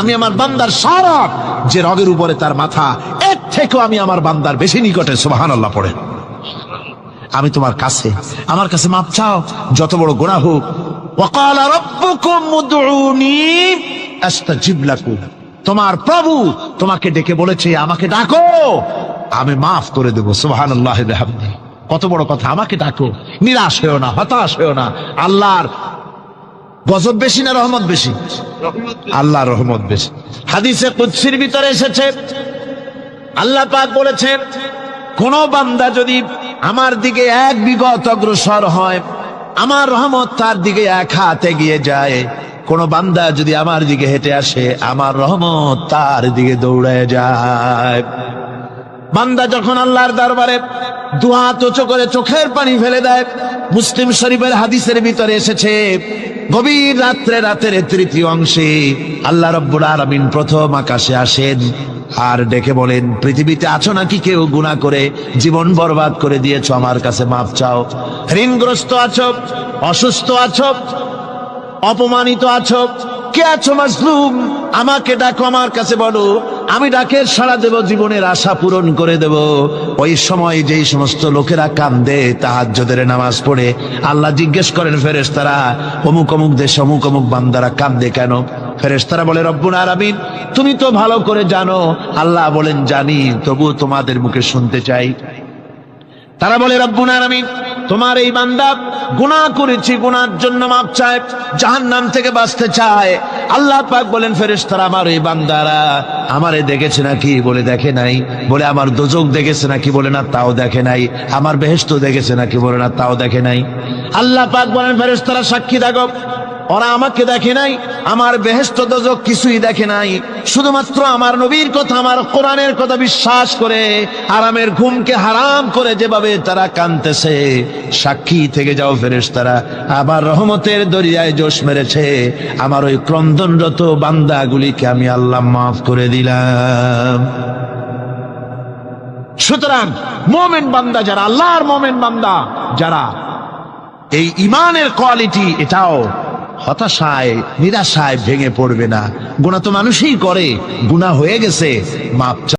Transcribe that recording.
আমি আমার বান্দার সারা যে রগের উপরে তার মাথা, এর থেকেও আমি আমার বান্দার বেশি নিকটে। সুবহানাল্লাহ পড়ে। আমি তোমার কাছে, আমার কাছে মাপ চাও, যত বড় গুনাহ হোক। ওয়াকালা রাব্বুকুম উদউনি আস্তাজিব লাকুম। তোমার প্রভু তোমাকে ডেকে বলেছে আমাকে ডাকো, আমি মাফ করে দেব। সুবহানাল্লাহ বিহামদি। কত বড় কথা, আমাকে ডাকো, নিরাশ হয়েও না, হতাশ হয়েও না। আল্লাহর গজব বেশি না রহমত বেশি? আল্লাহর রহমত বেশি। হাদিসে কুদসির ভিতরে এসেছে, আল্লাহ পাক বলেছেন, কোন বান্দা যদি আমার দিকে এক বিগত অগ্রসর হয়, আমার রহমত তার দিকে এক হাত এগিয়ে যায়। কোন বান্দা যদি আমার দিকে হেঁটে আসে, আমার রহমত তার দিকে দৌড়ে যায়। বান্দা যখন আল্লাহর দরবারে দুহাত উঁচু করে চোখের পানি ফেলে দেয়, মুসলিম শরীফের হাদিসের ভিতরে এসেছে, গভীর রাত্রে, রাতের তৃতীয় অংশে আল্লাহ রাব্বুল আলামিন প্রথম আকাশে আসেন আর ডেকে বলেন, পৃথিবীতে আছো নাকি কেউ গুনাহ করে জীবন বরবাদ করে দিয়েছো? আমার কাছে মাফ চাও। ঋণগ্রস্ত আছো, অসুস্থ আছো, অপমানিত আছো, কে আছো মাজলুম? আমাকে ডাকো, আমার কাছে বলো, আমি ডাকের সাড়া দেব, জীবনের আশা পূরণ করে দেব। ওই সময় যেই সমস্ত লোকেরা কান্দে তাহাজ্জুদের নামাজ পড়ে, আল্লাহ জিজ্ঞেস করেন ফেরেশতারা, অমুক অমুক দেশে অমুক অমুক বান্দারা কান্দে কেন? ফেরেশতারা বলে, রব্বুল আলামিন তুমি তো ভালো করে জানো। আল্লাহ বলেন, জানি, তবু তোমাদের মুখে শুনতে চাই। তারা বলে, রব্বুল আলামিন তোমার এই বান্দা গুনাহ করেছে, গুনার জন্য মাপ চায়, জাহান্নাম থেকে বাঁচতে চায়। আল্লাহ পাক বলেন, ফেরেশতারা আমার এই বান্দারা আমারে দেখেছে নাকি? বলে দেখে নাই। বলে আমার দোজখ দেখেছে নাকি? বলে না, তাও দেখে নাই। আমার বেহেশত দেখেছে নাকি? বলে না, তাও দেখে নাই। আল্লাহ পাক বলেন, ফেরেশতারা সাক্ষী থাকো, ওরা আমাকে দেখে নাই, আমার বেহেশত দোজখ কিছুই দেখে নাই। শুধুমাত্র আমার নবীর কথা, আমার কোরআনের কথা বিশ্বাস করে আরামের ঘুমকে হারাম করে যেভাবে তারা কাঁদতেছে, সাক্ষী থেকে যাও ফেরেশতারা, আবার রহমতের দরিয়ায় জোশ মেরেছে আমার ওই ক্রন্দনরত বান্দাগুলিকে আমি আল্লাহ মাফ করে দিলাম। সুতরাং মুমিন বান্দা যারা, আল্লাহর মুমিন বান্দা যারা, এই ইমানের কোয়ালিটি, এটাও হতাশায় নিরাশায় ভেঙে পড়বে না। গুনাহ তো মানুষই করে, গুনাহ হয়ে গেছে, মাপ